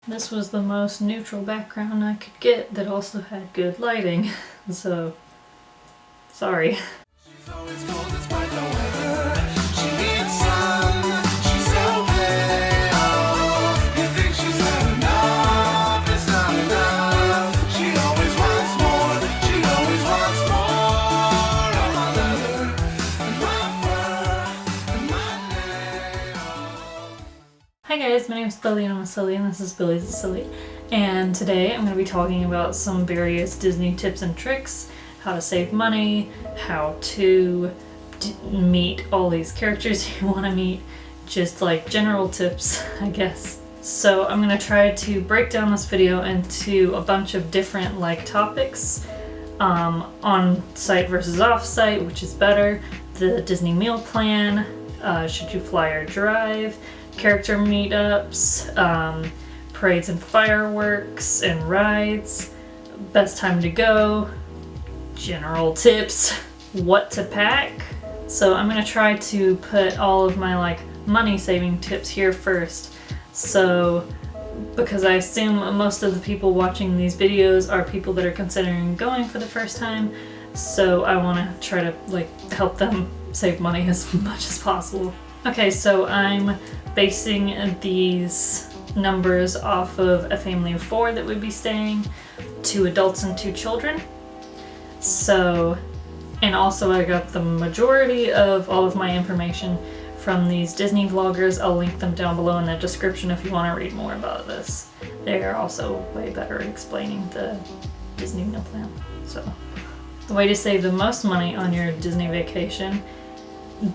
This was the most neutral background I could get that also had good lighting, so sorry. She's always cold despite the weather. She needs sun. She's okay. Oh, you think she's had enough? It's not enough. She always wants more. She always wants more of my leather and my fur and my nails. Hi guys, my name is Billy and I'm a Silly, and this is Billy's a Silly. And today I'm going to be talking about some various Disney tips and tricks, how to save money, how to meet all these characters you want to meet, just like general tips, I guess. So I'm going to try to break down this video into a bunch of different topics. On-site versus off-site, which is better, the Disney meal plan, should you fly or drive, character meetups, parades and fireworks and rides, best time to go, general tips, what to pack. So I'm going to try to put all of my money saving tips here first. So because I assume most of the people watching these videos are people that are considering going for the first time, so I want to try to help them save money as much as possible. Okay, so I'm basing these numbers off of a family of 4 that would be staying, 2 adults and 2 children. So, and also I got the majority of all of my information from these Disney vloggers. I'll link them down below in the description if you want to read more about this. They are also way better at explaining the Disney meal plan. So, the way to save the most money on your Disney vacation,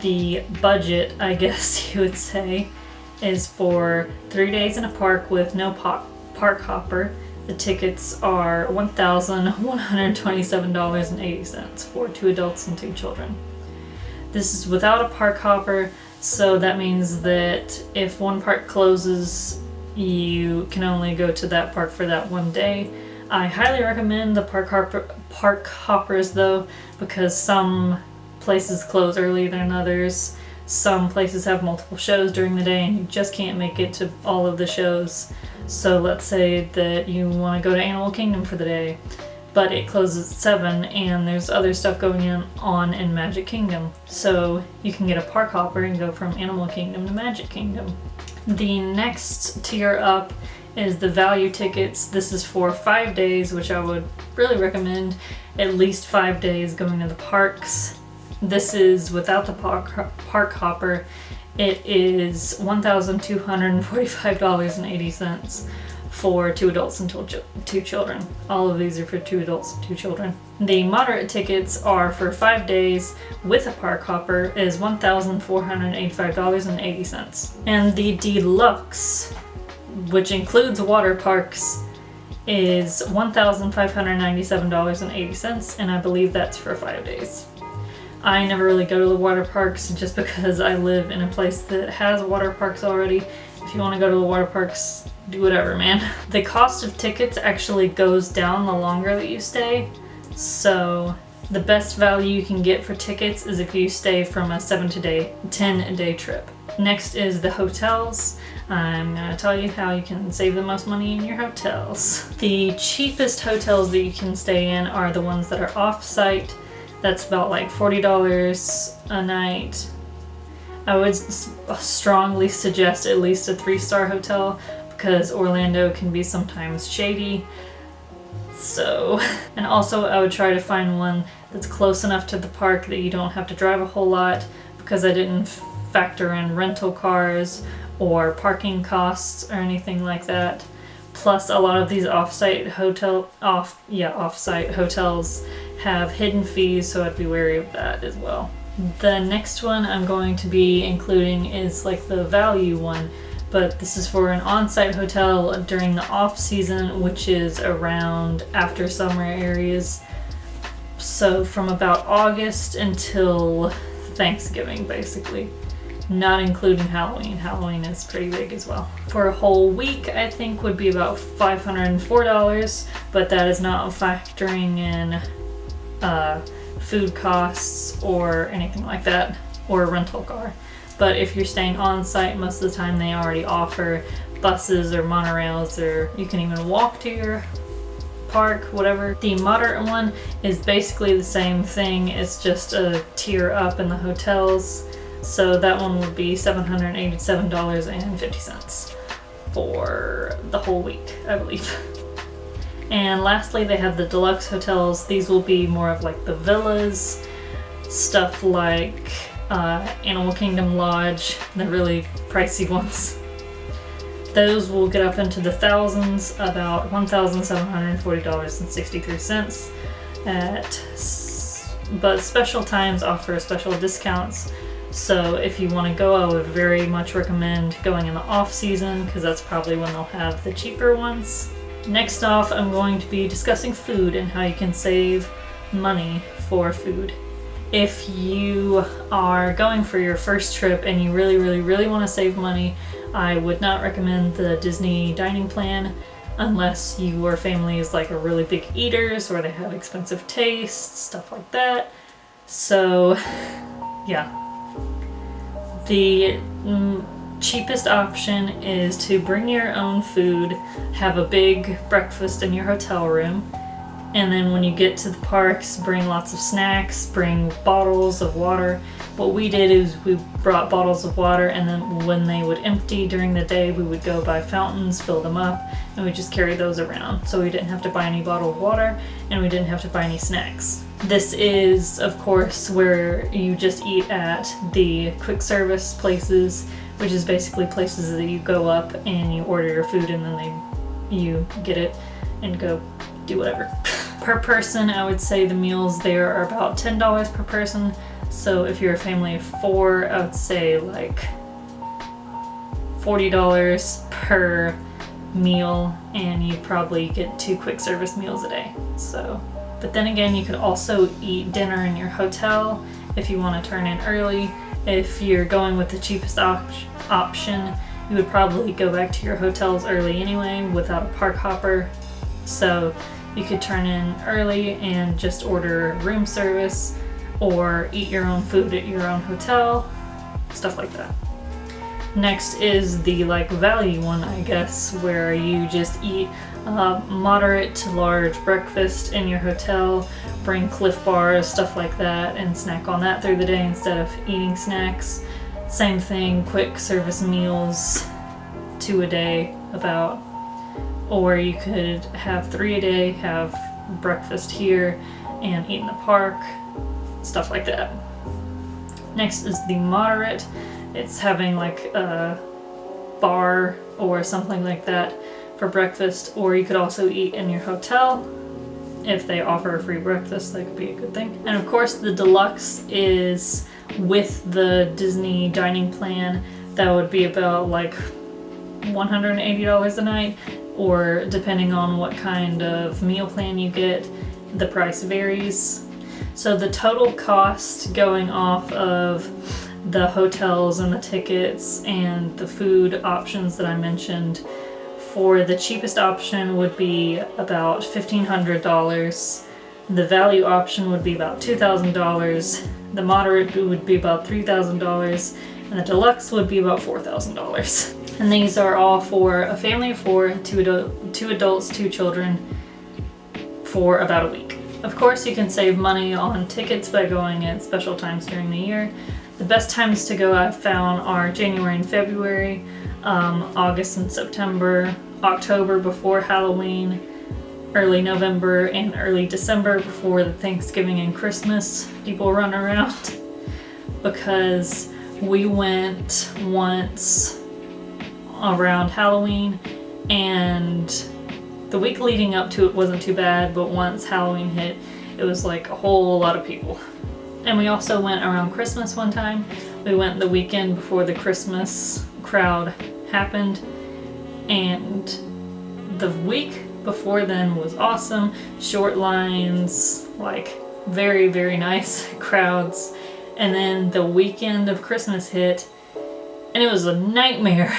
the budget, I guess you would say, is for 3 days in a park with no park hopper. The tickets are $1,127.80 for 2 adults and 2 children. This is without a park hopper, so that means that if one park closes, you can only go to that park for that one day. I highly recommend the park hoppers though, because some places close earlier than others. Some places have multiple shows during the day and you just can't make it to all of the shows. So let's say that you want to go to Animal Kingdom for the day, but it closes at 7 and there's other stuff going on in Magic Kingdom. So you can get a park hopper and go from Animal Kingdom to Magic Kingdom. The next tier up is the value tickets. This is for 5 days, which I would really recommend at least 5 days going to the parks. This is without the park hopper. It is $1,245.80 for 2 adults and 2 children. All of these are for 2 adults and 2 children. The moderate tickets are for 5 days with a park hopper is $1,485.80. And the deluxe, which includes water parks, is $1,597.80, and I believe that's for 5 days. I never really go to the water parks just because I live in a place that has water parks already. If you want to go to the water parks, do whatever, man. The cost of tickets actually goes down the longer that you stay. So the best value you can get for tickets is if you stay from a 7 to 10 day trip. Next is the hotels. I'm going to tell you how you can save the most money in your hotels. The cheapest hotels that you can stay in are the ones that are off-site. That's about $40 a night. I would strongly suggest at least a 3-star hotel because Orlando can be sometimes shady. So, and also I would try to find one that's close enough to the park that you don't have to drive a whole lot, because I didn't factor in rental cars or parking costs or anything like that. Plus a lot of these off-site hotels have hidden fees, so I'd be wary of that as well. The next one I'm going to be including is the value one, but this is for an on-site hotel during the off-season, which is around after summer areas. So from about August until Thanksgiving, basically. Not including Halloween. Halloween is pretty big as well. For a whole week, I think would be about $504, but that is not factoring in food costs or anything like that, or a rental car. But if you're staying on site, most of the time they already offer buses or monorails, or you can even walk to your park, whatever. The moderate one is basically the same thing, it's just a tier up in the hotels. So that one would be $787.50 for the whole week, I believe. And lastly, they have the deluxe hotels. These will be more of like the villas, stuff like Animal Kingdom Lodge, the really pricey ones. Those will get up into the thousands, about $1,740.63 but special times offer special discounts. So if you want to go, I would very much recommend going in the off season, because that's probably when they'll have the cheaper ones. Next off, I'm going to be discussing food and how you can save money for food. If you are going for your first trip and you really want to save money, I would not recommend the Disney dining plan unless your family is like a really big eaters or they have expensive tastes, stuff like that. So yeah, the cheapest option is to bring your own food, have a big breakfast in your hotel room, and then when you get to the parks, bring lots of snacks, bring bottles of water. What we did is we brought bottles of water, and then when they would empty during the day, we would go by fountains, fill them up, and we just carried those around. So we didn't have to buy any bottled water, and we didn't have to buy any snacks. This is, of course, where you just eat at the quick service places, which is basically places that you go up and you order your food and then you get it and go do whatever. Per person, I would say the meals there are about $10 per person. So if you're a family of 4, I would say like $40 per meal, and you'd probably get 2 quick service meals a day. So, but then again, you could also eat dinner in your hotel if you want to turn in early. If you're going with the cheapest option, you would probably go back to your hotels early anyway without a park hopper. So you could turn in early and just order room service or eat your own food at your own hotel, stuff like that. Next is the like value one, I guess, where you just eat a moderate to large breakfast in your hotel, bring Cliff Bars, stuff like that, and snack on that through the day instead of eating snacks. Same thing, quick service meals, 2 a day about. Or you could have 3 a day, have breakfast here and eat in the park, stuff like that. Next is the moderate. It's having like a bar or something like that for breakfast, or you could also eat in your hotel. If they offer a free breakfast, that could be a good thing. And of course, the deluxe is with the Disney dining plan. That would be about like $180 a night, or depending on what kind of meal plan you get, the price varies. So the total cost going off of the hotels and the tickets and the food options that I mentioned, for the cheapest option would be about $1,500. The value option would be about $2,000. The moderate would be about $3,000, and the deluxe would be about $4,000. And these are all for a family of 4, 2 adults, 2 children, for about a week. Of course, you can save money on tickets by going at special times during the year. The best times to go I've found are January and February, August and September, October before Halloween, early November and early December before the Thanksgiving and Christmas people run around. Because we went once around Halloween, and the week leading up to it wasn't too bad, but once Halloween hit, it was like a whole lot of people. And we also went around Christmas one time. We went the weekend before the Christmas crowd happened, and the week before then was awesome. Short lines, like very nice crowds. And then the weekend of Christmas hit, and it was a nightmare.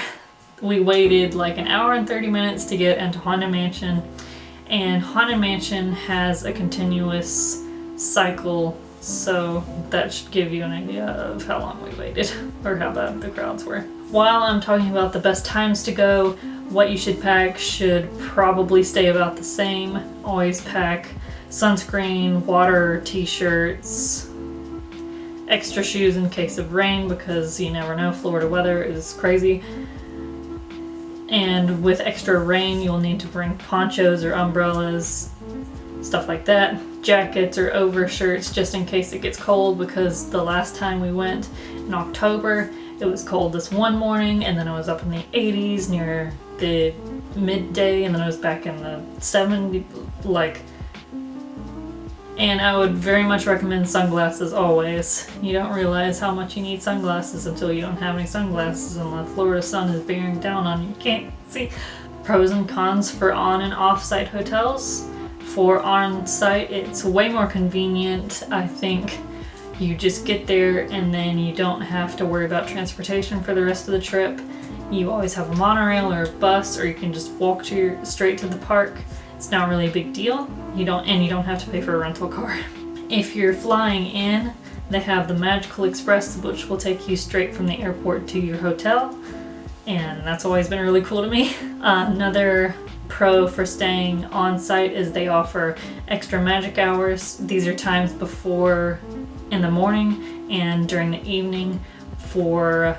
We waited like an hour and 30 minutes to get into Haunted Mansion, and Haunted Mansion has a continuous cycle, so that should give you an idea of how long we waited or how bad the crowds were. while I'm talking about the best times to go, what you should pack should probably stay about the same. Always pack sunscreen, water, t-shirts, extra shoes in case of rain because you never know, Florida weather is crazy. And with extra rain, you'll need to bring ponchos or umbrellas, stuff like that. Jackets or overshirts just in case it gets cold, because the last time we went in October, it was cold this one morning and then it was up in the 80s near the midday and then it was back in the 70s, and I would very much recommend sunglasses always. You don't realize how much you need sunglasses until you don't have any sunglasses and the Florida sun is bearing down on you. You can't see. Pros and cons for on and off-site hotels. For on-site, it's way more convenient. I think you just get there and then you don't have to worry about transportation for the rest of the trip. You always have a monorail or a bus, or you can just walk straight to the park. It's not really a big deal. You don't have to pay for a rental car. If you're flying in, they have the Magical Express, which will take you straight from the airport to your hotel, and that's always been really cool to me. Another pro for staying on site is they offer extra magic hours. These are times before in the morning and during the evening for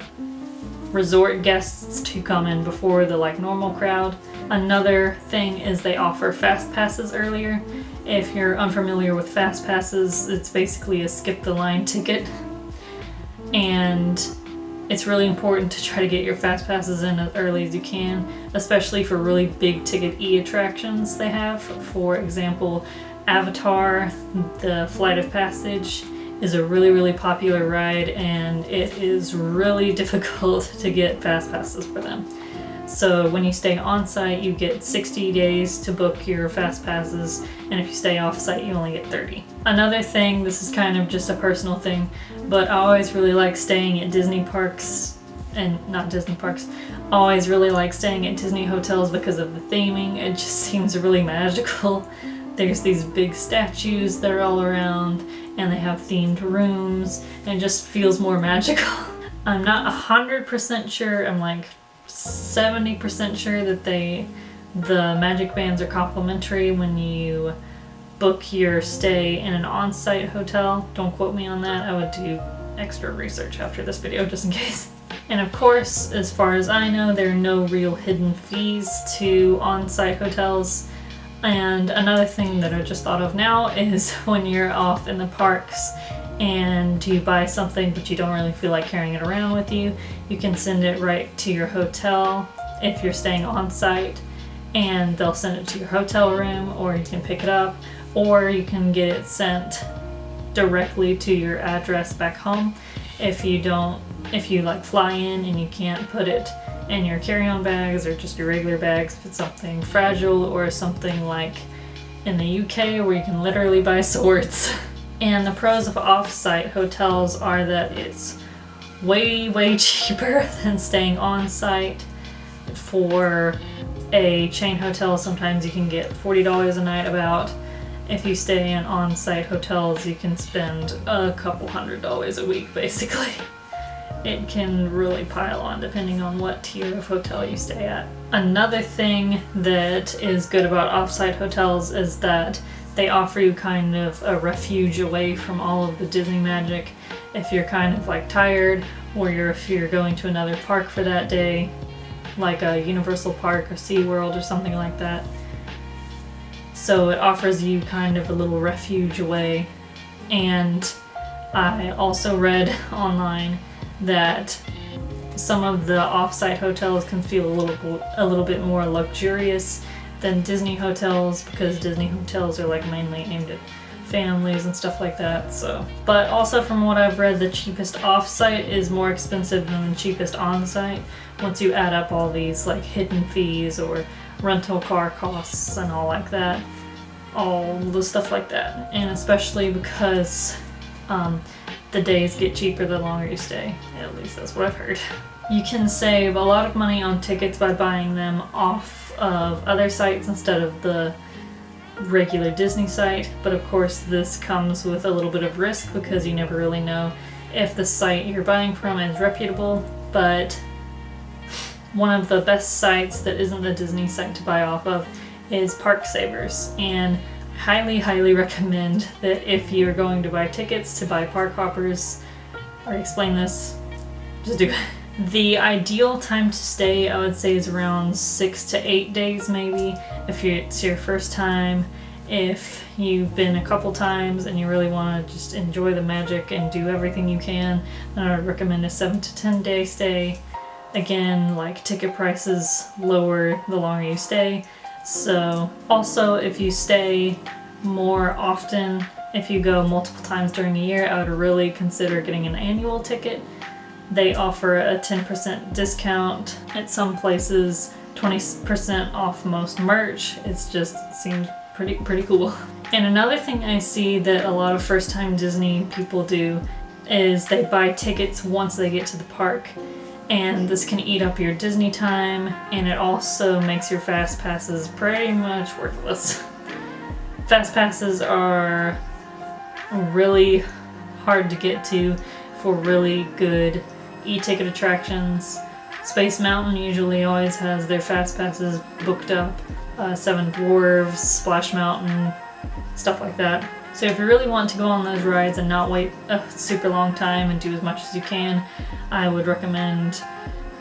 resort guests to come in before the normal crowd. Another thing is they offer fast passes earlier. If you're unfamiliar with fast passes, it's basically a skip the line ticket, and it's really important to try to get your fast passes in as early as you can, especially for really big ticket attractions they have. For example, Avatar, the Flight of Passage, is a really popular ride, and it is really difficult to get fast passes for them. So when you stay on site, you get 60 days to book your fast passes, and if you stay off site, you only get 30. Another thing, this is kind of just a personal thing, but I always really like staying at Disney parks, and not Disney parks, I always really like staying at Disney hotels because of the theming. It just seems really magical. There's these big statues that are all around, and they have themed rooms, and it just feels more magical. I'm not 100% sure, I'm 70% sure that the magic bands are complimentary when you book your stay in an on-site hotel. Don't quote me on that. I would do extra research after this video just in case. And of course, as far as I know, there are no real hidden fees to on-site hotels. And another thing that I just thought of now is when you're off in the parks and you buy something but you don't really feel like carrying it around with you, you can send it right to your hotel if you're staying on site, and they'll send it to your hotel room, or you can pick it up, or you can get it sent directly to your address back home. If you fly in and you can't put it in your carry-on bags or just your regular bags, if it's something fragile or something like in the UK where you can literally buy swords. And the pros of off-site hotels are that it's way cheaper than staying on-site. For a chain hotel, sometimes you can get $40 a night about. If you stay in on-site hotels, you can spend a couple $100s a week basically. It can really pile on depending on what tier of hotel you stay at. Another thing that is good about off-site hotels is that they offer you kind of a refuge away from all of the Disney magic if you're kind of tired, or if you're going to another park for that day, like a Universal Park or SeaWorld or something like that. So it offers you kind of a little refuge away. And I also read online that some of the off-site hotels can feel a little bit more luxurious than Disney hotels, because Disney hotels are mainly aimed at families and stuff like that. So, but also from what I've read, the cheapest off-site is more expensive than the cheapest on-site once you add up all these hidden fees or rental car costs and all that, all the stuff like that. And especially because the days get cheaper the longer you stay. At least that's what I've heard. You can save a lot of money on tickets by buying them off of other sites instead of the regular Disney site, but of course this comes with a little bit of risk because you never really know if the site you're buying from is reputable. But one of the best sites that isn't a Disney site to buy off of is Park Savers, and highly recommend that if you're going to buy tickets to buy park hoppers. I already explained this, just do it. The ideal time to stay, I would say, is around 6 to 8 days maybe, if it's your first time. If you've been a couple times and you really want to just enjoy the magic and do everything you can, then I would recommend a 7 to 10 day stay. Again, like, ticket prices lower the longer you stay. So also, if you stay more often, if you go multiple times during the year, I would really consider getting an annual ticket. They offer a 10% discount at some places, 20% off most merch. It's just seems pretty cool. And another thing I see that a lot of first-time Disney people do is they buy tickets once they get to the park. And this can eat up your Disney time, and it also makes your fast passes pretty much worthless. Fast passes are really hard to get to for really good e-ticket attractions. Space Mountain usually always has their fast passes booked up. Seven Dwarfs, Splash Mountain, stuff like that. So if you really want to go on those rides and not wait a super long time and do as much as you can, I would recommend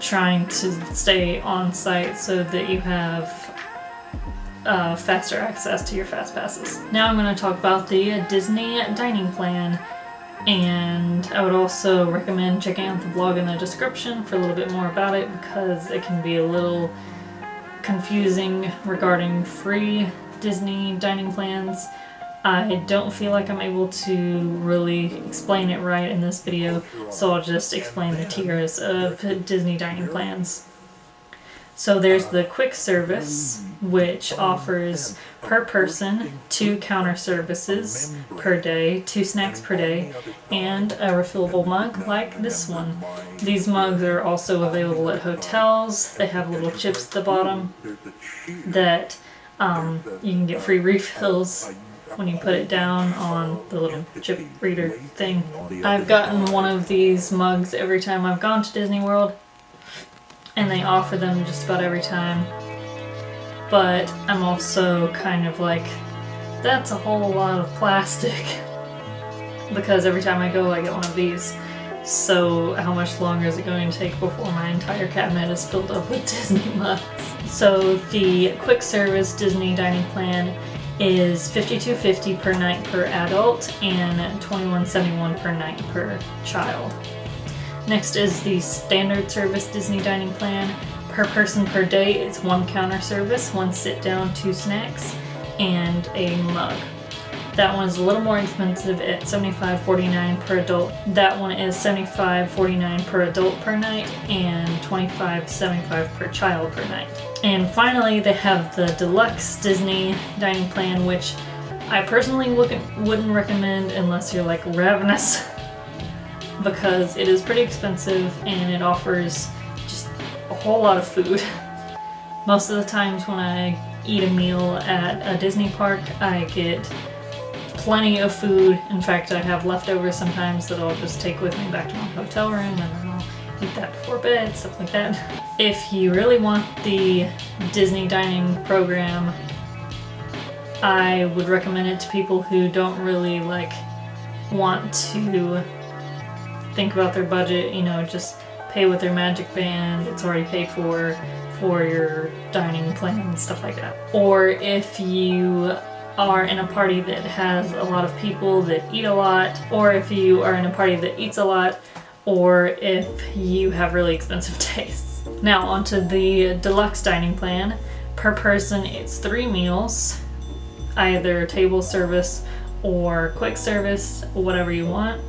trying to stay on site so that you have faster access to your fast passes. Now I'm going to talk about the Disney dining plan, and I would also recommend checking out the blog in the description for a little bit more about it, because it can be a little confusing regarding free Disney dining plans. I don't feel like I'm able to really explain it right in this video, so I'll just explain the tiers of Disney dining plans. So there's the quick service, which offers per person 2 counter services per day, 2 snacks per day, and a refillable mug like this one. These mugs are also available at hotels. They have little chips at the bottom that you can get free refills when you put it down on the little chip reader thing. I've gotten one of these mugs every time I've gone to Disney World, and they offer them just about every time. But I'm also kind of like, that's a whole lot of plastic, because every time I go I get one of these. So how much longer is it going to take before my entire cabinet is filled up with Disney mugs? So the quick service Disney dining plan is $52.50 per night per adult and $21.71 per night per child. Next is the standard service Disney dining plan. Per person per day, it's 1 counter service, 1 sit down, 2 snacks, and a mug. That one is a little more expensive at $75.49 per adult. That one is $75.49 per adult per night and $25.75 per child per night. And finally, they have the deluxe Disney dining plan, which I personally wouldn't recommend unless you're like ravenous, because it is pretty expensive and it offers just a whole lot of food. Most of the times when I eat a meal at a Disney park, I get plenty of food. In fact, I have leftovers sometimes that I'll just take with me back to my hotel room, and then I'll eat that before bed, stuff like that. If you really want the Disney dining program, I would recommend it to people who don't really want to think about their budget, just pay with their Magic Band, it's already paid for your dining plan and stuff like that. Or if you are in a party that has a lot of people that eat a lot, or if you are in a party that eats a lot, or if you have really expensive tastes. Now onto the deluxe dining plan. Per person, it's 3 meals, either table service or quick service, whatever you want.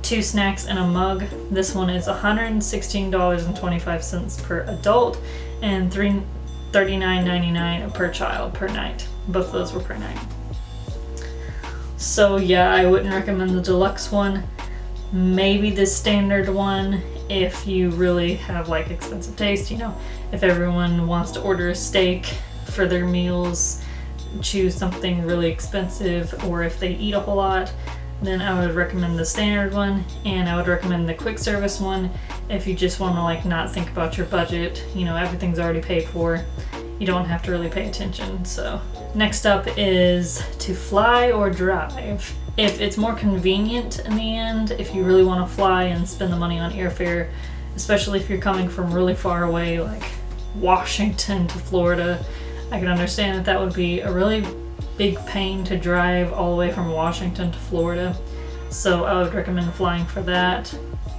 2 snacks and a mug. This one is $116.25 per adult and $39.99 per child per night. Both of those were per night. So yeah, I wouldn't recommend the deluxe one. Maybe the standard one if you really have expensive taste. If everyone wants to order a steak for their meals, choose something really expensive, or if they eat a whole lot, then I would recommend the standard one, and I would recommend the quick service one if you just want to like not think about your budget. You know, everything's already paid for. You don't have to really pay attention. So next up is to fly or drive. If it's more convenient in the end, if you really want to fly and spend the money on airfare, especially if you're coming from really far away like Washington to Florida, I can understand that that would be a really big pain to drive all the way from Washington to Florida. So I would recommend flying for that,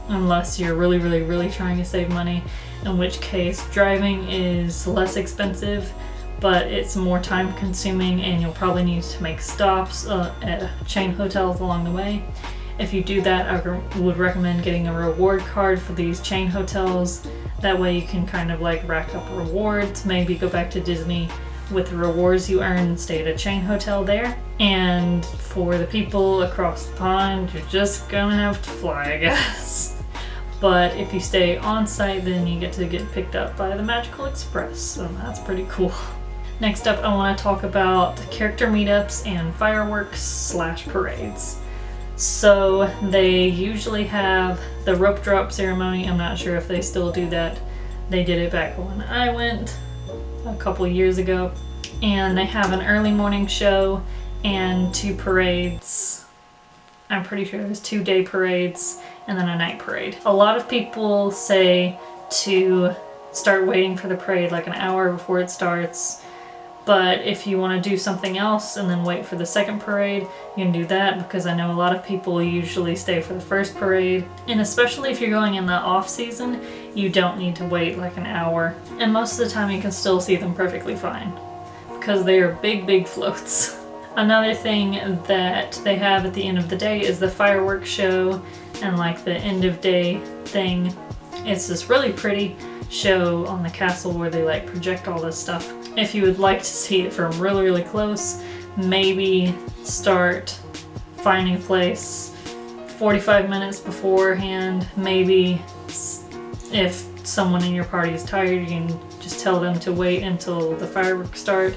unless you're really trying to save money, in which case driving is less expensive, but it's more time consuming and you'll probably need to make stops at chain hotels along the way. If you do that, I would recommend getting a reward card for these chain hotels. That way you can kind of like rack up rewards, maybe go back to Disney with the rewards you earn and stay at a chain hotel there. And for the people across the pond, you're just gonna have to fly, I guess. But if you stay on site, then you get to get picked up by the Magical Express, and that's pretty cool. Next up, I want to talk about character meetups and fireworks / parades. So they usually have the rope drop ceremony. I'm not sure if they still do that. They did it back when I went a couple years ago. And they have an early morning show and 2 parades. I'm pretty sure there's 2-day parades and then a night parade. A lot of people say to start waiting for the parade like an hour before it starts. But if you want to do something else and then wait for the second parade, you can do that, because I know a lot of people usually stay for the first parade. And especially if you're going in the off season, you don't need to wait like an hour. And most of the time you can still see them perfectly fine, because they are big floats. Another thing that they have at the end of the day is the fireworks show and like the end of day thing. It's this really pretty show on the castle where they like project all this stuff. If you would like to see it from really close, maybe start finding a place 45 minutes beforehand. Maybe if someone in your party is tired, you can just tell them to wait until the fireworks start.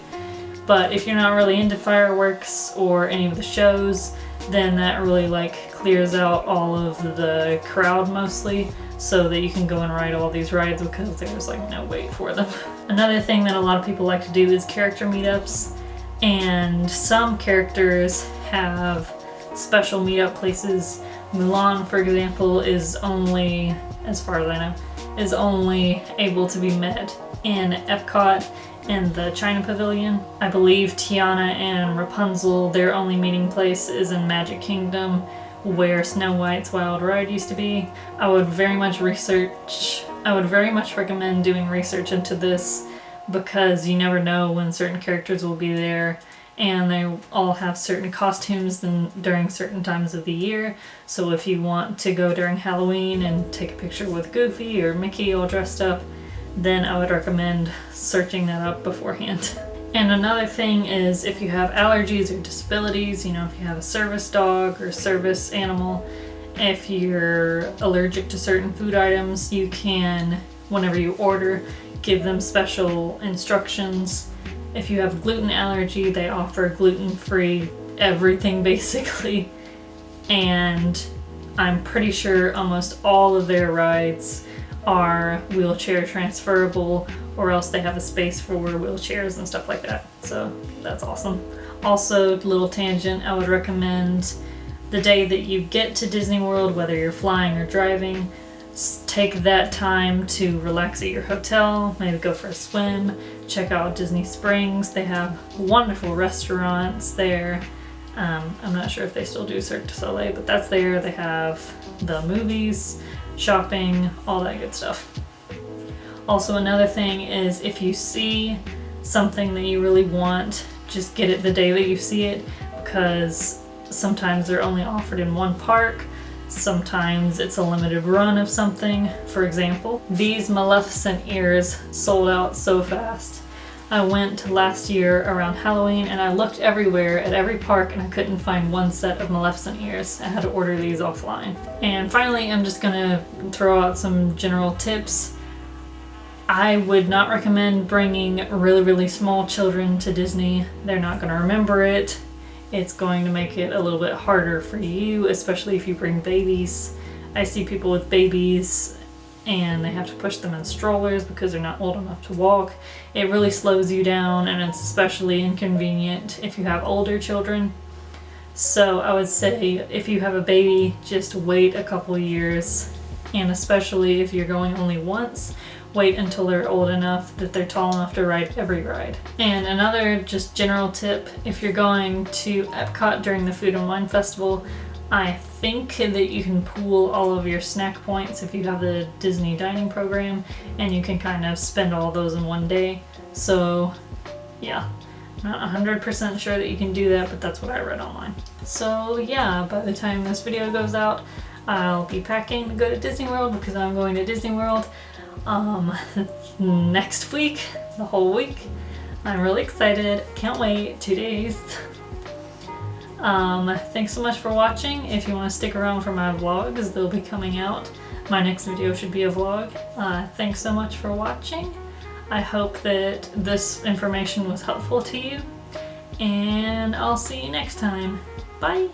But if you're not really into fireworks or any of the shows, then that really like clears out all of the crowd mostly, so that you can go and ride all these rides, because there's like no wait for them. Another thing that a lot of people like to do is character meetups, and some characters have special meetup places. Mulan, for example, is only, as far as I know, is only able to be met in Epcot in the China Pavilion. I believe Tiana and Rapunzel, their only meeting place is in Magic Kingdom, where Snow White's Wild Ride used to be. I would very much recommend doing research into this, because you never know when certain characters will be there, and they all have certain costumes during certain times of the year. So if you want to go during Halloween and take a picture with Goofy or Mickey all dressed up, then I would recommend searching that up beforehand. And another thing is, if you have allergies or disabilities, you know, if you have a service dog or service animal, if you're allergic to certain food items, you can, whenever you order, give them special instructions. If you have gluten allergy, they offer gluten-free everything basically. And I'm pretty sure almost all of their rides are wheelchair transferable, or else they have a space for wheelchairs and stuff like that. So that's awesome. Also, little tangent, I would recommend the day that you get to Disney World, whether you're flying or driving, take that time to relax at your hotel, maybe go for a swim, check out Disney Springs. They have wonderful restaurants there. I'm not sure if they still do Cirque du Soleil, but that's there. They have the movies, shopping, all that good stuff. Also, another thing is, if you see something that you really want, just get it the day that you see it, because sometimes they're only offered in one park. Sometimes it's a limited run of something. For example, these Maleficent ears sold out so fast. I went last year around Halloween and I looked everywhere at every park and I couldn't find one set of Maleficent ears. I had to order these offline. And finally, I'm just gonna throw out some general tips. I would not recommend bringing really small children to Disney. They're not gonna remember it, it's going to make it a little bit harder for you, especially if you bring babies. I see people with babies and they have to push them in strollers because they're not old enough to walk. It really slows you down, and it's especially inconvenient if you have older children. So I would say if you have a baby, just wait a couple years, and especially if you're going only once, wait until they're old enough that they're tall enough to ride every ride. And another just general tip, if you're going to Epcot during the Food and Wine Festival, I think that you can pool all of your snack points if you have the Disney dining program, and you can kind of spend all those in one day. So yeah, not 100% sure that you can do that, but that's what I read online. So yeah, by the time this video goes out, I'll be packing to go to Disney World because I'm going to Disney World next week, the whole week. I'm really excited, can't wait, 2 days. Thanks so much for watching. If you want to stick around for my vlogs, they'll be coming out. My next video should be a vlog. Thanks so much for watching. I hope that this information was helpful to you, and I'll see you next time. Bye!